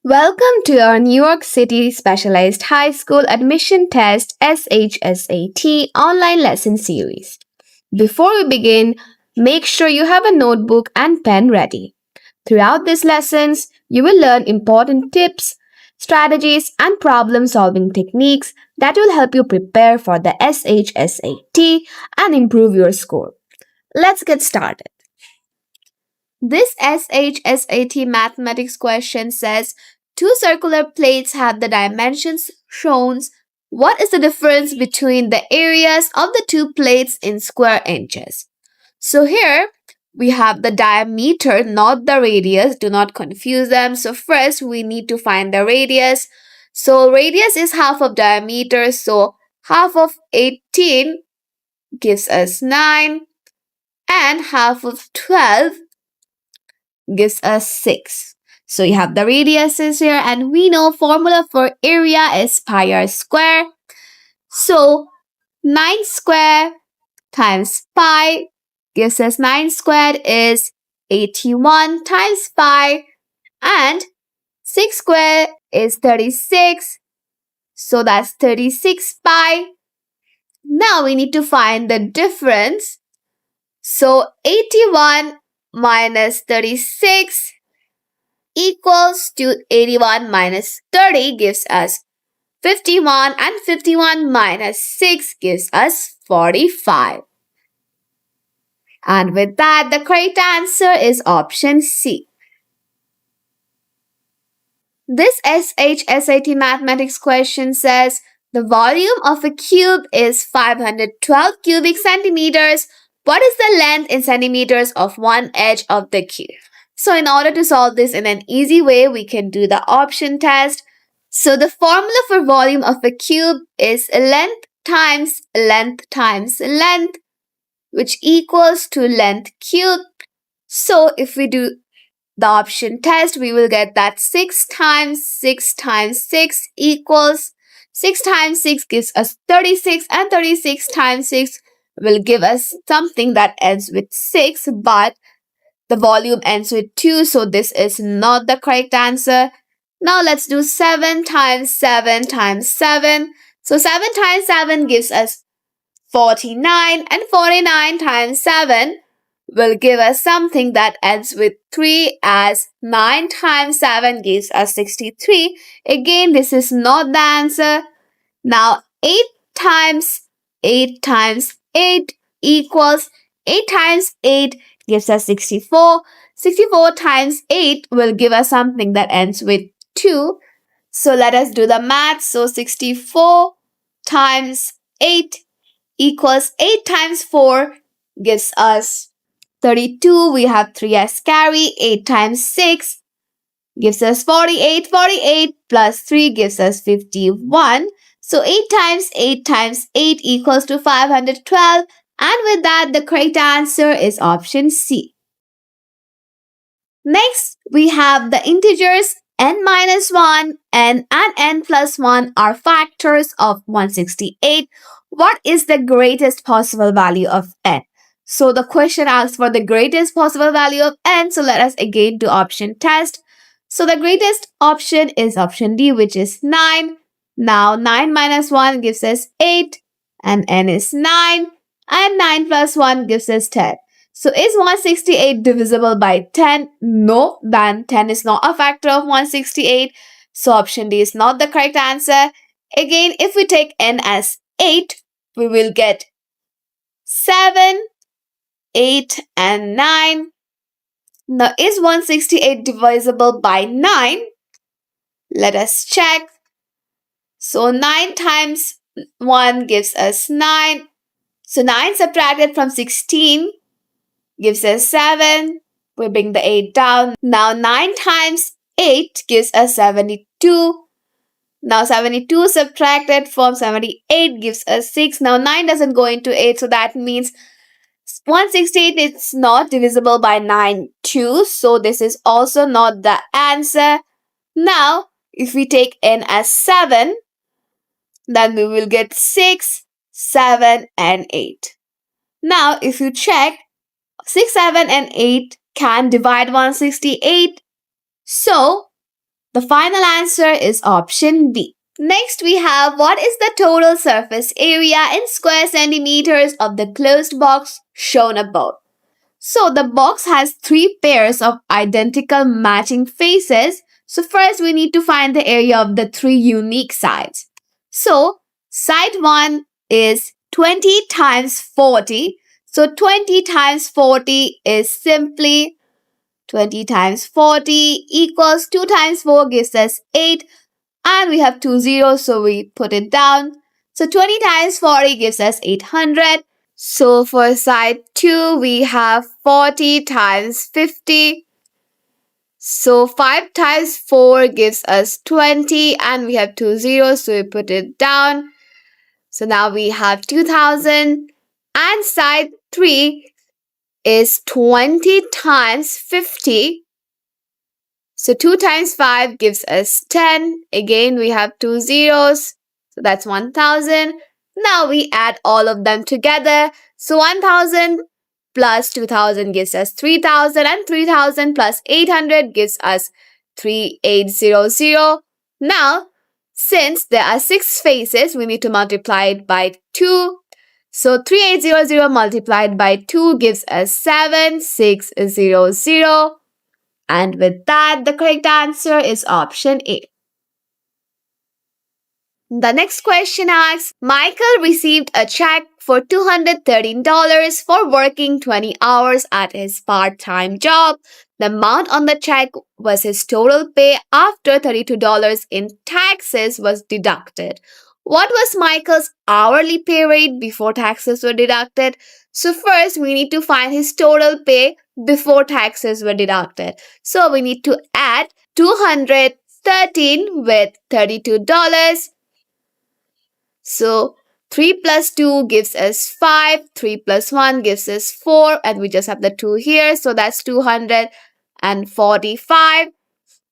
Welcome to our New York City Specialized High School Admission Test SHSAT online lesson series. Before we begin, make sure you have a notebook and pen ready. Throughout these lessons, you will learn important tips, strategies, and problem solving techniques that will help you prepare for the SHSAT and improve your score. Let's get started. This SHSAT mathematics question says two circular plates have the dimensions shown. What is the difference between the areas of the two plates in square inches? So here we have the diameter, not the radius. Do not confuse them. So first we need to find the radius. So radius is half of diameter. So half of 18 gives us 9 and half of 12 gives us 6. So you have the radiuses here and we know formula for area is pi r square. So 9 square times pi gives us 9 squared is 81 times pi and 6 squared is 36. So that's 36 pi. Now we need to find the difference. So 81 minus 36 equals to 81 minus 30 gives us 51 and 51 minus 6 gives us 45. And with that, the correct answer is option C. This SHSAT mathematics question says the volume of a cube is 512 cubic centimeters. What is the length in centimeters of one edge of the cube? So in order to solve this in an easy way, we can do the option test. So the formula for volume of a cube is length times length times length, which equals to length cubed. So if we do the option test, we will get that 6 times 6 times 6 equals 6 times 6 gives us 36 and 36 times 6 will give us something that ends with 6, but the volume ends with 2, so this is not the correct answer. Now let's do 7 times 7 times 7. So 7 times 7 gives us 49 and 49 times 7 will give us something that ends with 3 as 9 times 7 gives us 63. Again, this is not the answer. Now 8 times 8 times 8 equals 8 times 8 gives us 64. 64 times 8 will give us something that ends with 2. So let us do the math. So 64 times 8 equals 8 times 4 gives us 32. We have 3 as carry. 8 times 6 gives us 48. 48 plus 3 gives us 51. So 8 times 8 times 8 equals to 512. And with that, the correct answer is option C. Next, we have the integers n minus 1 and n plus 1 are factors of 168. What is the greatest possible value of n? So the question asks for the greatest possible value of n. So let us again do option test. So the greatest option is option D, which is 9. Now 9 minus 1 gives us 8 and n is 9 and 9 plus 1 gives us 10. So is 168 divisible by 10? No, then 10 is not a factor of 168. So option D is not the correct answer. Again, if we take n as 8, we will get 7, 8 and 9. Now is 168 divisible by 9? Let us check. So 9 times 1 gives us 9. So 9 subtracted from 16 gives us 7. We bring the 8 down. Now 9 times 8 gives us 72. Now 72 subtracted from 78 gives us 6. Now 9 doesn't go into 8, so that means 168 is not divisible by 9 too. So this is also not the answer. Now if we take n as 7, then we will get 6, 7 and 8. Now if you check, 6, 7 and 8 can divide 168. So The final answer is option B. Next, we have what is the total surface area in square centimeters of the closed box shown above. So the box has 3 pairs of identical matching faces. So first we need to find the area of the 3 unique sides. So side 1 is 20 times 40. So 20 times 40 is simply 20 times 40 equals 2 times 4 gives us 8. And we have 2 zeros, so we put it down. So 20 times 40 gives us 800. So for side 2, we have 40 times 50. So 5 times 4 gives us 20 and we have 2 zeros, so we put it down. So now we have 2000 and side 3 is 20 times 50. So 2 times 5 gives us 10. Again, we have 2 zeros. So that's 1000. Now we add all of them together. So 1000 plus 2000 gives us 3000 and 3000 plus 800 gives us 3800. Now, since there are 6 faces, we need to multiply it by 2. So 3800 multiplied by 2 gives us 7600. And with that, the correct answer is option A. The next question asks, Michael received a check for $213 for working 20 hours at his part-time job. The amount on the check was his total pay after $32 in taxes was deducted. What was Michael's hourly pay rate before taxes were deducted? So first, we need to find his total pay before taxes were deducted. So we need to add 213 with $32. So 3 plus 2 gives us 5, 3 plus 1 gives us 4, and we just have the 2 here, so that's 245.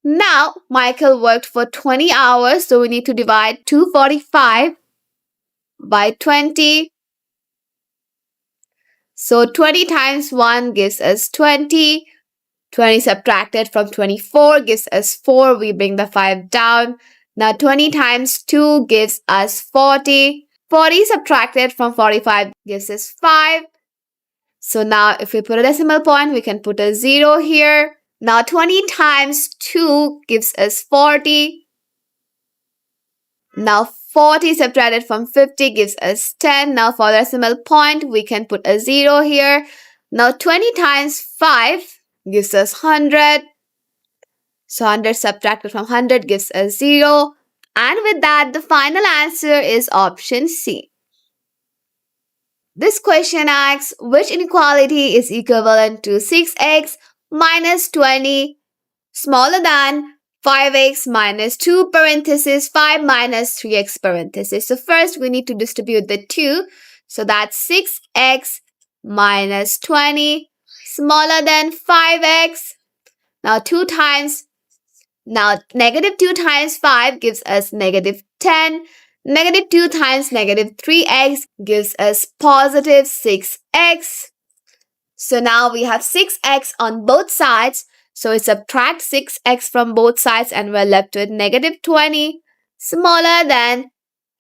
Now, Michael worked for 20 hours, so we need to divide 245 by 20. So 20 times 1 gives us 20. 20 subtracted from 24 gives us 4. We bring the 5 down. Now 20 times 2 gives us 40. 40 subtracted from 45 gives us 5. So now if we put a decimal point, we can put a 0 here. Now 20 times 2 gives us 40. Now 40 subtracted from 50 gives us 10. Now for the decimal point, we can put a 0 here. Now 20 times 5 gives us 100. So 100 subtracted from 100 gives us 0. And with that, the final answer is option C. This question asks, which inequality is equivalent to 6x minus 20 smaller than 5x minus 2 parenthesis 5 minus 3x parenthesis. So first we need to distribute the 2. So that's 6x minus 20 smaller than 5x. Now negative 2 times 5 gives us negative 10. Negative 2 times negative 3x gives us positive 6x. So now we have 6x on both sides. So we subtract 6x from both sides and we're left with negative 20 smaller than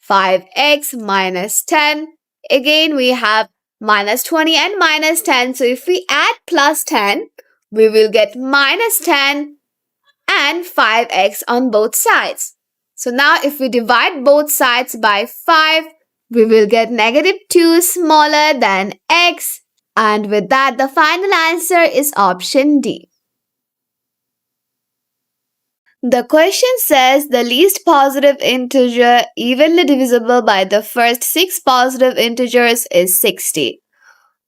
5x minus 10. Again, we have minus 20 and minus 10. So if we add plus 10, we will get minus 10 and 5x on both sides. So now if we divide both sides by 5, we will get negative 2 smaller than x. And with that, the final answer is option D. The question says the least positive integer evenly divisible by the first 6 positive integers is 60.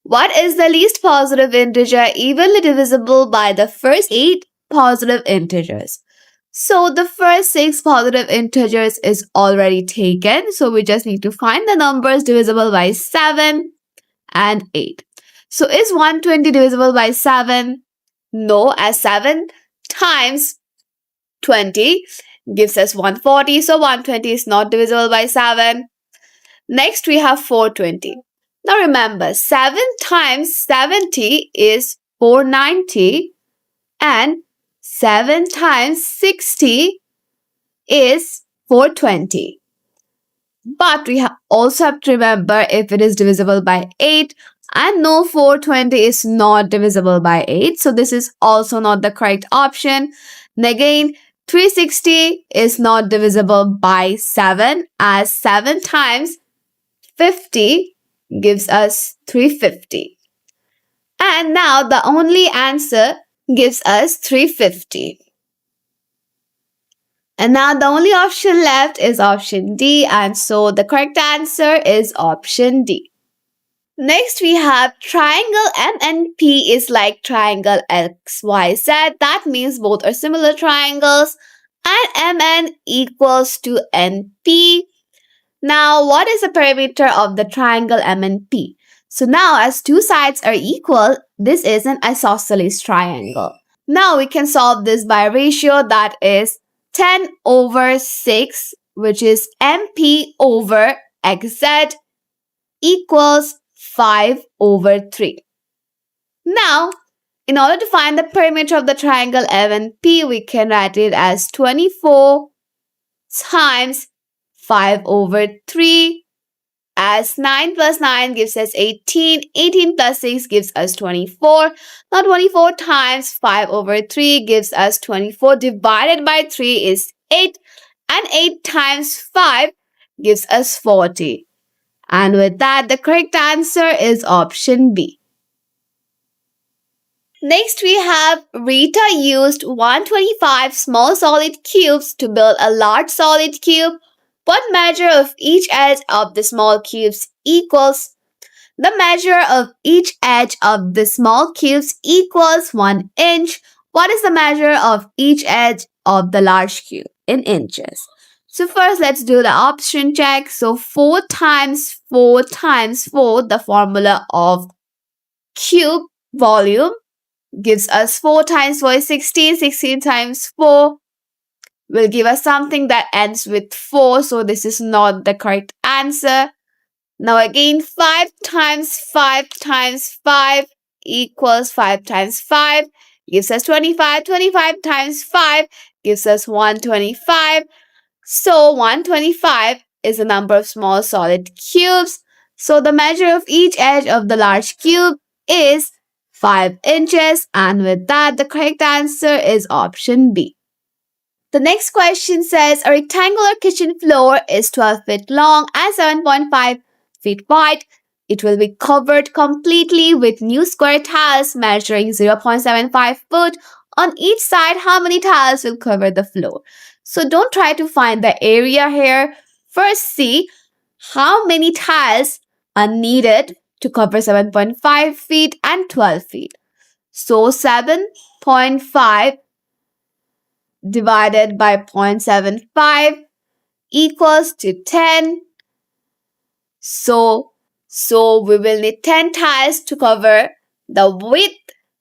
What is the least positive integer evenly divisible by the first 8 positive integers? So the first 6 positive integers is already taken. So we just need to find the numbers divisible by 7 and 8. So is 120 divisible by 7? No, as 7 times 20 gives us 140. So 120 is not divisible by 7. Next we have 420. Now remember, 7 times 70 is 490 and 7 times 60 is 420. But we also have to remember if it is divisible by 8, and no, 420 is not divisible by 8. So this is also not the correct option. And again, 360 is not divisible by 7, as 7 times 50 gives us 350. And now the only answer gives us 350. And now the only option left is option D, and so the correct answer is option D. Next we have triangle MNP is like triangle XYZ. That means both are similar triangles, and MN equals to NP. Now what is the perimeter of the triangle MNP? So now as two sides are equal, this is an isosceles triangle. Now we can solve this by ratio, that is 10 over 6, which is MP over XZ, equals 5 over 3. Now, in order to find the perimeter of the triangle MNP, we can write it as 24 times 5 over 3, as 9 plus 9 gives us 18, 18 plus 6 gives us 24. Now 24 times 5 over 3 gives us 24, divided by 3 is 8, and 8 times 5 gives us 40. And with that, the correct answer is option B. Next, we have Rita used 125 small solid cubes to build a large solid cube. What measure of each edge of the small cubes equals? The measure of each edge of the small cubes equals 1 inch. What is the measure of each edge of the large cube in inches? So first, let's do the option check. So 4 times 4 times 4, the formula of cube volume, gives us 4 times 4 is 16. 16 times 4 will give us something that ends with 4. So this is not the correct answer. Now again, 5 times 5 times 5 equals 5 times 5 gives us 25. 25 times 5 gives us 125. So 125 is the number of small solid cubes. So the measure of each edge of the large cube is 5 inches. And with that, the correct answer is option B. The next question says a rectangular kitchen floor is 12 feet long and 7.5 feet wide. It will be covered completely with new square tiles measuring 0.75 foot on each side. How many tiles will cover the floor? So don't try to find the area here. First, see how many tiles are needed to cover 7.5 feet and 12 feet. So 7.5 divided by 0.75 equals to 10. So we will need 10 tiles to cover the width.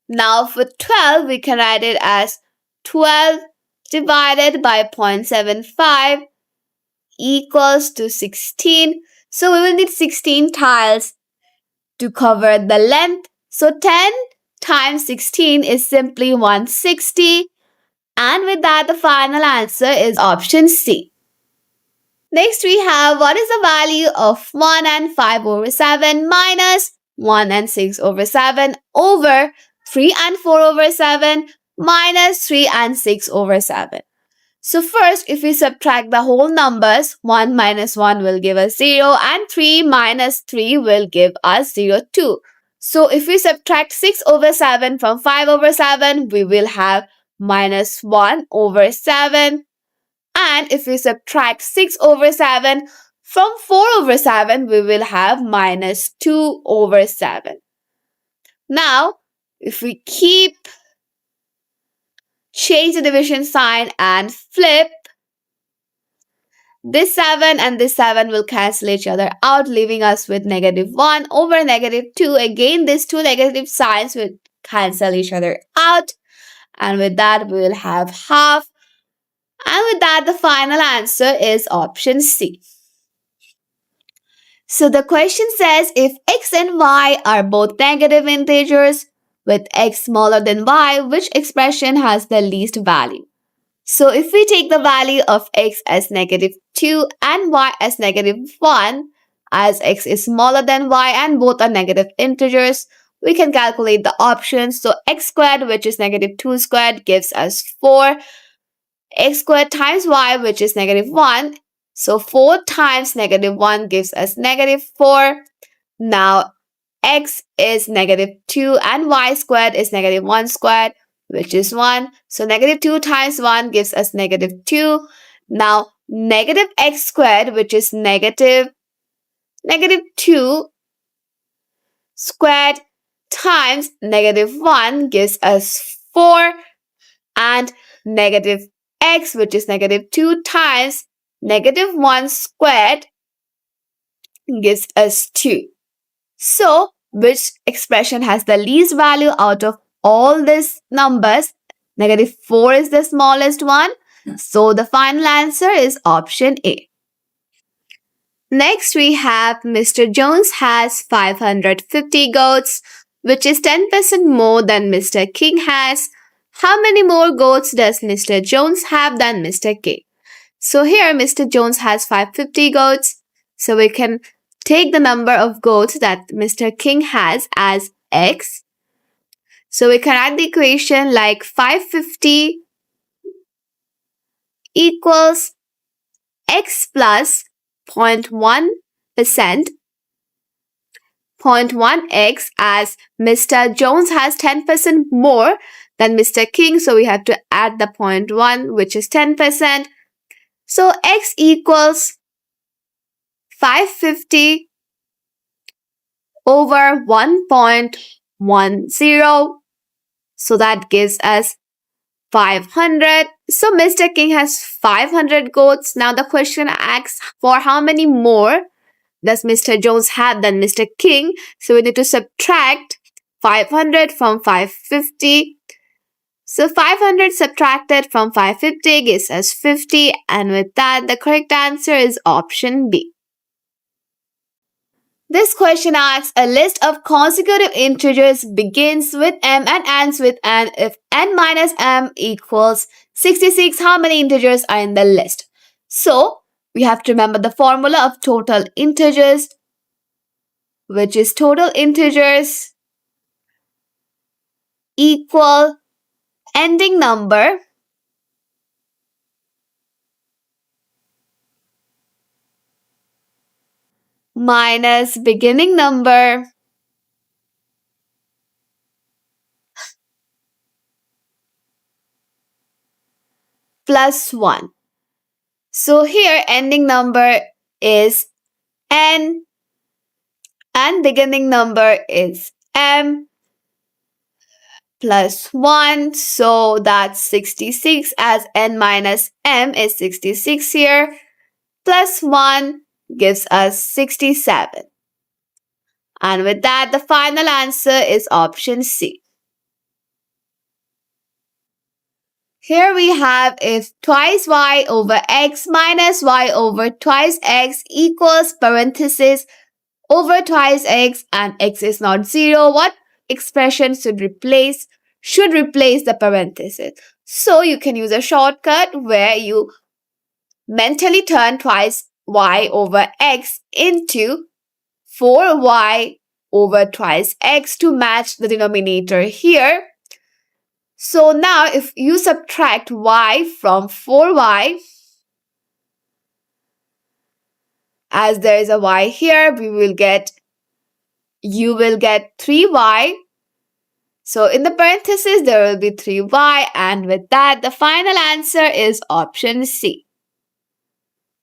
Now for 12, we can write it as 12 divided by 0.75 equals to 16. So we will need 16 tiles to cover the length. So 10 times 16 is simply 160. And with that, the final answer is option C. Next, we have what is the value of 1 and 5 over 7 minus 1 and 6 over 7 over 3 and 4 over 7 minus 3 and 6 over 7. So first, if we subtract the whole numbers, 1 minus 1 will give us 0 and 3 minus 3 will give us 0 too. So if we subtract 6 over 7 from 5 over 7, we will have minus 1 over 7. And if we subtract 6 over 7 from 4 over 7, we will have minus 2 over 7. Now, if we change the division sign and flip, this 7 and this 7 will cancel each other out, leaving us with negative 1 over negative 2. Again, these two negative signs will cancel each other out. And with that, we will have half. And with that, the final answer is option C. So the question says if x and y are both negative integers with x smaller than y, which expression has the least value? So if we take the value of x as -2 and y as -1, as x is smaller than y and both are negative integers, we can calculate the options. So x squared, which is -2 squared, gives us 4. X squared times y, which is -1. So 4 times -1 gives us -4. Now x is -2 and y squared is -1 squared, which is 1. So -2 times 1 gives us -2. Now negative x squared, which is -2 squared times -1 gives us 4, and negative x, which is -2 times -1 squared, gives us 2. So, which expression has the least value out of all these numbers? -4 is the smallest one. So, the final answer is option A. Next, we have Mr. Jones has 550 goats, which is 10% more than Mr. King has. How many more goats does Mr. Jones have than Mr. King? So here Mr. Jones has 550 goats. So we can take the number of goats that Mr. King has as x. So we can write the equation like 550 equals x plus 0.1%, 0.1x, as Mr. Jones has 10% more than Mr. King. So we have to add the 0.1, which is 10%. So x equals 550 over 1.10. So that gives us 500. So Mr. King has 500 goats. Now the question asks for how many more does Mr. Jones have than Mr. King. So we need to subtract 500 from 550. So 500 subtracted from 550 gives us 50. And with that, the correct answer is option B. This question asks a list of consecutive integers begins with m and ends with n. If n minus m equals 66, how many integers are in the list? So, we have to remember the formula of total integers, which is total integers equal ending number minus beginning number plus 1. So here ending number is n and beginning number is m plus 1. So that's 66, as n minus m is 66 here. Plus 1 gives us 67. And with that, the final answer is option C. Here we have if twice y over x minus y over twice x equals parenthesis over twice x and x is not 0, what expression should replace the parenthesis? So you can use a shortcut where you mentally turn twice y over x into 4y over twice x to match the denominator here. So now if you subtract y from 4y, as there is a y here, you will get 3y. So in the parentheses, there will be 3y, and with that, the final answer is option C.